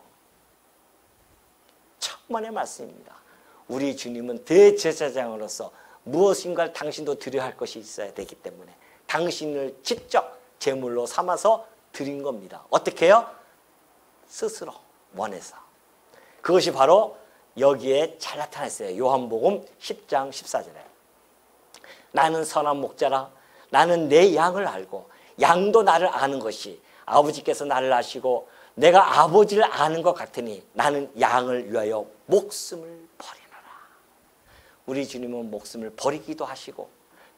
천만의 말씀입니다. 우리 주님은 대제사장으로서 무엇인가를 당신도 드려야 할 것이 있어야 되기 때문에 당신을 직접 제물로 삼아서 드린 겁니다. 어떻게 해요? 스스로 원해서. 그것이 바로 여기에 잘 나타났어요. 요한복음 10장 14절에. 나는 선한 목자라. 나는 내 양을 알고 양도 나를 아는 것이 아버지께서 나를 아시고 내가 아버지를 아는 것 같으니 나는 양을 위하여 목숨을 버리노라. 우리 주님은 목숨을 버리기도 하시고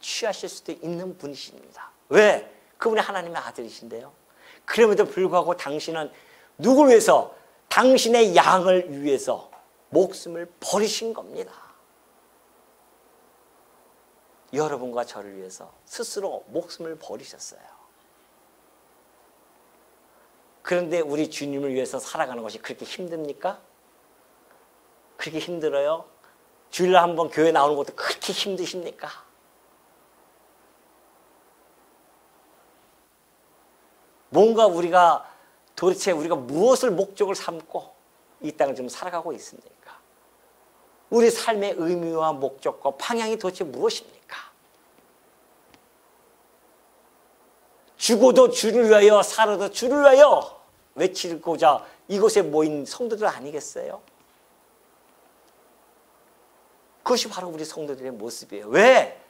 취하실 수도 있는 분이십니다. 왜? 그분이 하나님의 아들이신데요. 그럼에도 불구하고 당신은 누구를 위해서? 당신의 양을 위해서 목숨을 버리신 겁니다. 여러분과 저를 위해서 스스로 목숨을 버리셨어요. 그런데 우리 주님을 위해서 살아가는 것이 그렇게 힘듭니까? 그렇게 힘들어요? 주일날 한번 교회 나오는 것도 그렇게 힘드십니까? 뭔가 우리가 도대체 우리가 무엇을 목적을 삼고 이 땅을 좀 살아가고 있습니까? 우리 삶의 의미와 목적과 방향이 도대체 무엇입니까? 죽어도 주를 위하여 살아도 주를 위하여 외치고자 이곳에 모인 성도들 아니겠어요? 그것이 바로 우리 성도들의 모습이에요. 왜?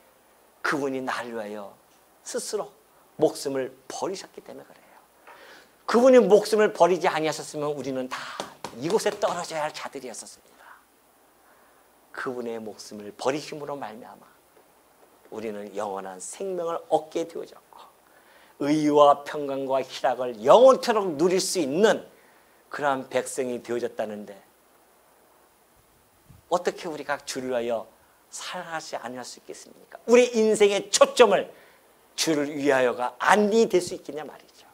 그분이 나를 위하여 스스로 목숨을 버리셨기 때문에 그래요. 그분이 목숨을 버리지 아니하셨으면 우리는 다 이곳에 떨어져야 할 자들이었습니다. 그분의 목숨을 버리심으로 말미암아 우리는 영원한 생명을 얻게 되어졌고 의와 평강과 희락을 영원토록 누릴 수 있는 그러한 백성이 되어졌다는데 어떻게 우리가 주를 위하여 살아가지 아니할 수 있겠습니까? 우리 인생의 초점을 주를 위하여가 아니 될 수 있겠냐 말이죠.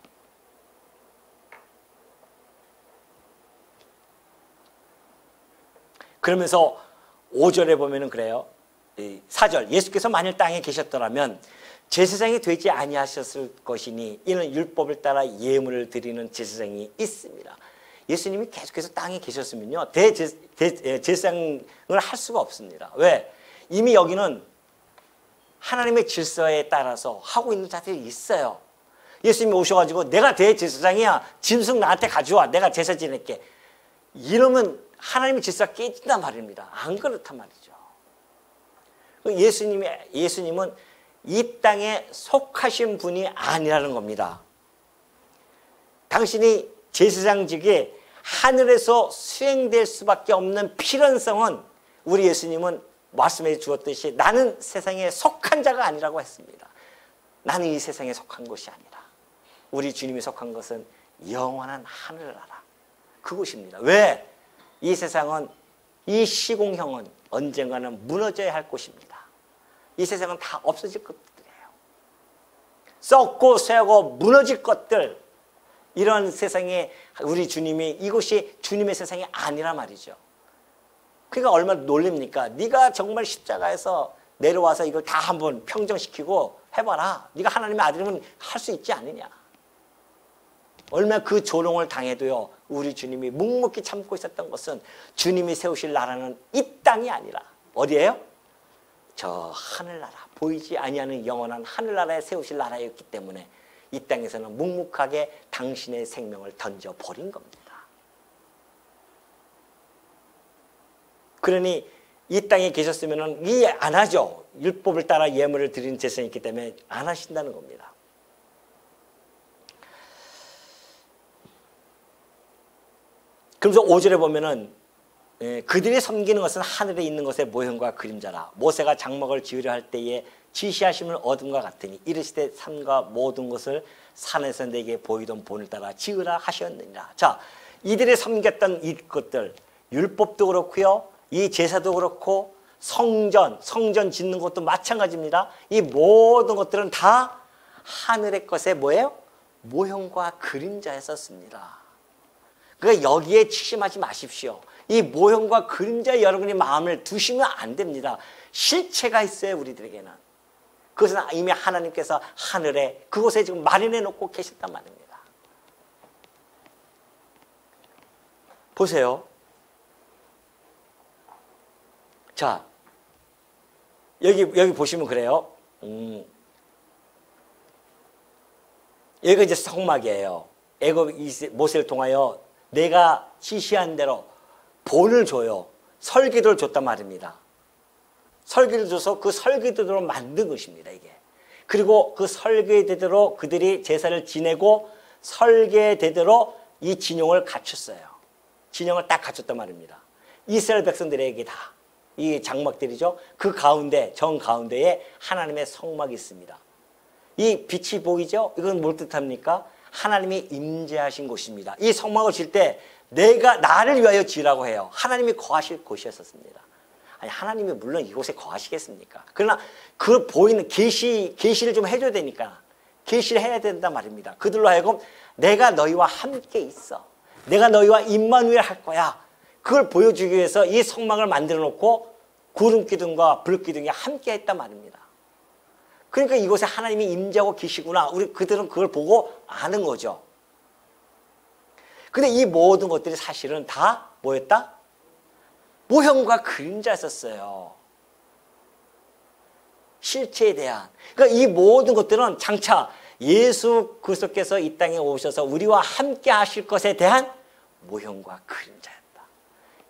그러면서 5절에 보면은 그래요. 4절 예수께서 만일 땅에 계셨더라면 제사장이 되지 아니하셨을 것이니 이는 율법을 따라 예물을 드리는 제사장이 있습니다. 예수님이 계속해서 땅에 계셨으면요 제사장을 할 수가 없습니다. 왜? 이미 여기는 하나님의 질서에 따라서 하고 있는 자들이 있어요. 예수님이 오셔가지고 내가 대제사장이야, 짐승 나한테 가져와, 내가 제사 지낼게, 이러면 하나님의 질서가 깨진단 말입니다. 안 그렇단 말이죠. 예수님은 이 땅에 속하신 분이 아니라는 겁니다. 당신이 제사장직이 하늘에서 수행될 수밖에 없는 필연성은 우리 예수님은 말씀해 주었듯이 나는 세상에 속한 자가 아니라고 했습니다. 나는 이 세상에 속한 것이 아니라 우리 주님이 속한 것은 영원한 하늘나라, 그곳입니다. 왜? 이 세상은, 이 시공형은 언젠가는 무너져야 할 곳입니다. 이 세상은 다 없어질 것들이에요. 썩고 쇠하고 무너질 것들, 이런 세상에 우리 주님이, 이곳이 주님의 세상이 아니라 말이죠. 그러니까 얼마나 놀랍니까? 네가 정말 십자가에서 내려와서 이걸 다 한번 평정시키고 해봐라. 네가 하나님의 아들이면 할 수 있지 않느냐. 얼마나 그 조롱을 당해도요 우리 주님이 묵묵히 참고 있었던 것은 주님이 세우실 나라는 이 땅이 아니라 어디예요? 저 하늘나라, 보이지 아니하는 영원한 하늘나라에 세우실 나라였기 때문에 이 땅에서는 묵묵하게 당신의 생명을 던져버린 겁니다. 그러니 이 땅에 계셨으면 이해 안 하죠. 율법을 따라 예물을 드리는 제사장이 있기 때문에 안 하신다는 겁니다. 그러면서 5절에 보면은 그들이 섬기는 것은 하늘에 있는 것의 모형과 그림자라. 모세가 장막을 지으려 할 때에 지시하심을 얻음과 같으니 이르시되 산과 모든 것을 산에서 내게 보이던 본을 따라 지으라 하셨느니라. 자, 이들이 섬겼던 이것들, 율법도 그렇고요, 이 제사도 그렇고 성전 짓는 것도 마찬가지입니다. 이 모든 것들은 다 하늘의 것의 뭐예요? 모형과 그림자였었습니다. 그러니까 여기에 치심하지 마십시오. 이 모형과 그림자에 여러분이 마음을 두시면 안 됩니다. 실체가 있어요, 우리들에게는. 그것은 이미 하나님께서 하늘에 그곳에 지금 마련해 놓고 계셨단 말입니다. 보세요. 자, 여기 보시면 그래요. 여기가 이제 성막이에요. 애굽 모세를 통하여 내가 지시한 대로 본을 줘요. 설계도를 줬단 말입니다. 설계를 줘서 그 설계대로 만든 것입니다, 이게. 그리고 그 설계대로 그들이 제사를 지내고 설계대로 이 진용을 갖췄어요. 진영을 딱 갖췄단 말입니다. 이스라엘 백성들에게 다. 이 장막들이죠. 그 가운데, 정 가운데에 하나님의 성막이 있습니다. 이 빛이 보이죠? 이건 뭘 뜻합니까? 하나님이 임재하신 곳입니다. 이 성막을 질 때 내가 나를 위하여 지으라고 해요. 하나님이 거하실 곳이었습니다. 아니, 하나님이 물론 이곳에 거하시겠습니까? 그러나 그 보이는 계시를 좀 해줘야 되니까 계시를 해야 된단 말입니다. 그들로 하여금 내가 너희와 함께 있어. 내가 너희와 임마누엘 할 거야. 그걸 보여주기 위해서 이 성막을 만들어 놓고 구름 기둥과 불 기둥이 함께 했단 말입니다. 그러니까 이곳에 하나님이 임재하고 계시구나. 그들은 그걸 보고 아는 거죠. 근데 이 모든 것들이 사실은 다 뭐였다? 모형과 그림자였었어요. 실체에 대한. 그러니까 이 모든 것들은 장차 예수 그리스도께서 이 땅에 오셔서 우리와 함께 하실 것에 대한 모형과 그림자였다.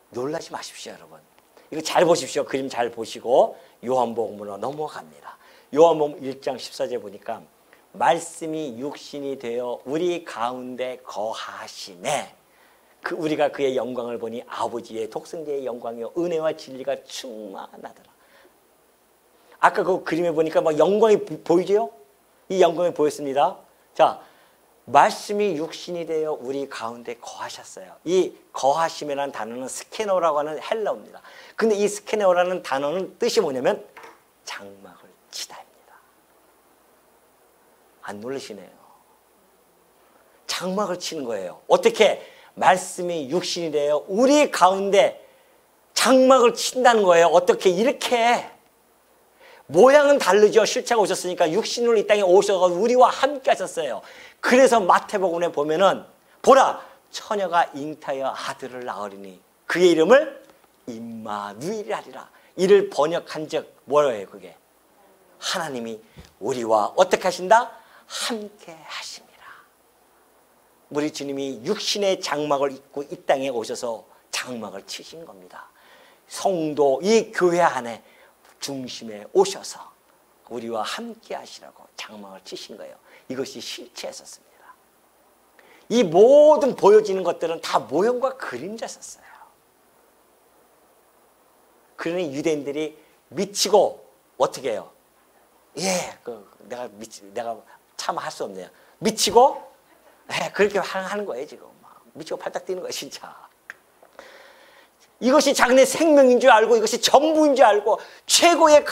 놀라지 마십시오, 여러분. 이거 잘 보십시오. 그림 잘 보시고 요한복음으로 넘어갑니다. 요한복음 1장 14절 보니까 말씀이 육신이 되어 우리 가운데 거하시네. 우리가 그의 영광을 보니 아버지의 독생자의 영광이요 은혜와 진리가 충만하더라. 아까 그 그림에 보니까 막 영광이 보이죠? 이 영광이 보였습니다. 자, 말씀이 육신이 되어 우리 가운데 거하셨어요. 이 거하심이라는 단어는 스케노라고 하는 헬라어입니다. 근데 이 스케노라는 단어는 뜻이 뭐냐면 장막을 치다입니다. 안 놀라시네요. 장막을 치는 거예요. 어떻게? 말씀이 육신이 되어 우리 가운데 장막을 친다는 거예요. 어떻게? 이렇게. 모양은 다르죠. 실체가 오셨으니까 육신으로 이 땅에 오셔서 우리와 함께 하셨어요. 그래서 마태복음에 보면은 보라 처녀가 잉타여 아들을 낳으리니 그의 이름을 임마누엘이라 하리라. 이를 번역한 즉 뭐라 해요 그게? 하나님이 우리와 어떻게 하신다? 함께 하십니다. 우리 주님이 육신의 장막을 입고 이 땅에 오셔서 장막을 치신 겁니다. 성도 이 교회 안에 중심에 오셔서 우리와 함께 하시라고 장막을 치신 거예요. 이것이 실체였었습니다. 이 모든 보여지는 것들은 다 모형과 그림자였어요. 그러니 유대인들이 미치고 어떻게 해요? 예, 내가 참 할 수 없네요. 미치고 그렇게 하는 거예요 지금. 미치고 팔딱 뛰는 거예요 진짜. 이것이 자기네 생명인 줄 알고 이것이 전부인 줄 알고 최고의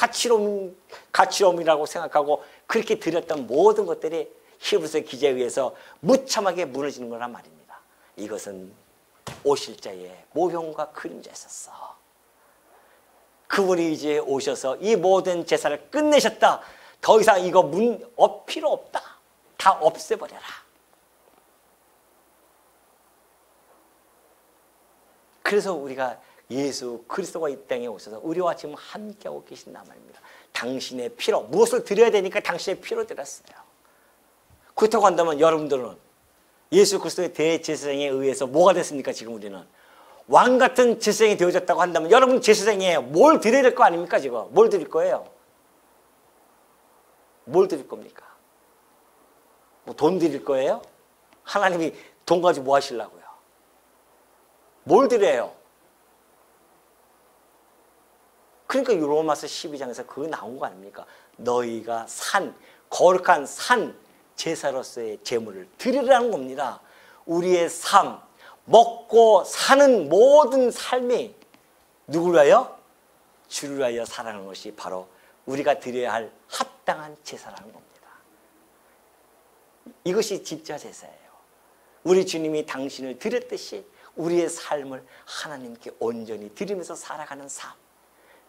가치로움이라고 생각하고 그렇게 드렸던 모든 것들이 히브리서 기자에 의해서 무참하게 무너지는 거란 말입니다. 이것은 오실 자의 모형과 그림자였었어. 그분이 이제 오셔서 이 모든 제사를 끝내셨다. 더 이상 이거 필요 없다. 다 없애버려라. 그래서 우리가 예수 그리스도가 이 땅에 오셔서 우리와 지금 함께하고 계신단 말입니다. 당신의 피로, 무엇을 드려야 되니까 당신의 피로 드렸어요. 그렇다고 한다면 여러분들은 예수 그리스도의 대제사장에 의해서 뭐가 됐습니까? 지금 우리는 왕 같은 제사장이 되어졌다고 한다면 여러분 제사장이에요. 뭘 드려야 될 거 아닙니까? 지금 뭘 드릴 거예요? 뭘 드릴 겁니까? 뭐 돈 드릴 거예요? 하나님이 돈 가지고 뭐 하시려고요? 뭘 드려요? 그러니까 로마서 12장에서 그거 나온 거 아닙니까? 너희가 거룩한 산 제사로서의 제물을 드리라는 겁니다. 우리의 삶, 먹고 사는 모든 삶이 누구를 위하여? 주를 위하여 살아가는 것이 바로 우리가 드려야 할 합당한 제사라는 겁니다. 이것이 진짜 제사예요. 우리 주님이 당신을 드렸듯이 우리의 삶을 하나님께 온전히 드리면서 살아가는 삶,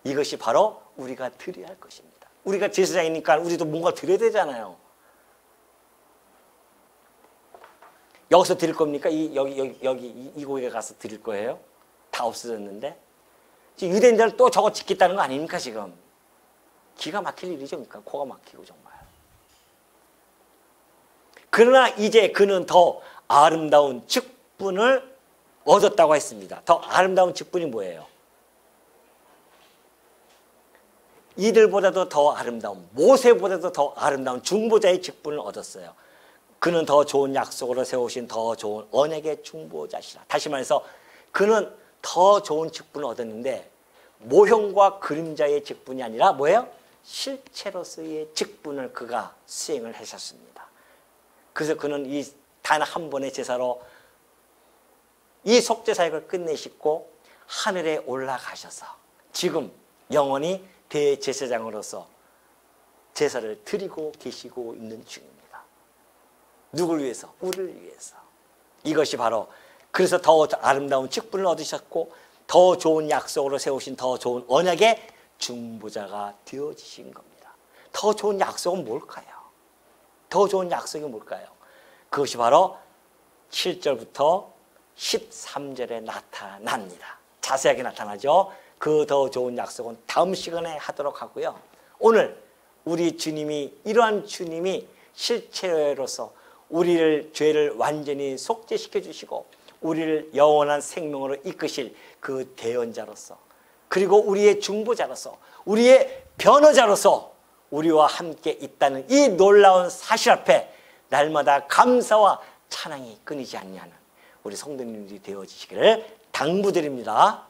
이것이 바로 우리가 드려야 할 것입니다. 우리가 제사장이니까 우리도 뭔가 드려야 되잖아요. 여기서 드릴 겁니까? 여기 이곳에 가서 드릴 거예요? 다 없어졌는데 지금 유대인들 또 저거 짓겠다는 거 아닙니까? 지금 기가 막힐 일이죠. 그러니까 코가 막히고 정말. 그러나 이제 그는 더 아름다운 직분을 얻었다고 했습니다. 더 아름다운 직분이 뭐예요? 이들보다도 더 아름다운, 모세보다도 더 아름다운 중보자의 직분을 얻었어요. 그는 더 좋은 약속으로 세우신 더 좋은 언약의 중보자시라. 다시 말해서 그는 더 좋은 직분을 얻었는데 모형과 그림자의 직분이 아니라 뭐예요? 실체로서의 직분을 그가 수행을 하셨습니다. 그래서 그는 이 단 한 번의 제사로 이 속죄사역을 끝내시고 하늘에 올라가셔서 지금 영원히 대제사장으로서 제사를 드리고 계시고 있는 중입니다. 누구를 위해서? 우리를 위해서. 이것이 바로 그래서 더 아름다운 직분을 얻으셨고 더 좋은 약속으로 세우신 더 좋은 언약의 중보자가 되어지신 겁니다. 더 좋은 약속은 뭘까요? 더 좋은 약속이 뭘까요? 그것이 바로 7절부터 13절에 나타납니다. 자세하게 나타나죠. 그 더 좋은 약속은 다음 시간에 하도록 하고요. 오늘 우리 주님이 이러한 주님이 실체로서 우리를 죄를 완전히 속죄시켜 주시고 우리를 영원한 생명으로 이끄실 그 대언자로서 그리고 우리의 중보자로서 우리의 변호자로서 우리와 함께 있다는 이 놀라운 사실 앞에 날마다 감사와 찬양이 끊이지 않냐는 우리 성도님들이 되어지시기를 당부드립니다.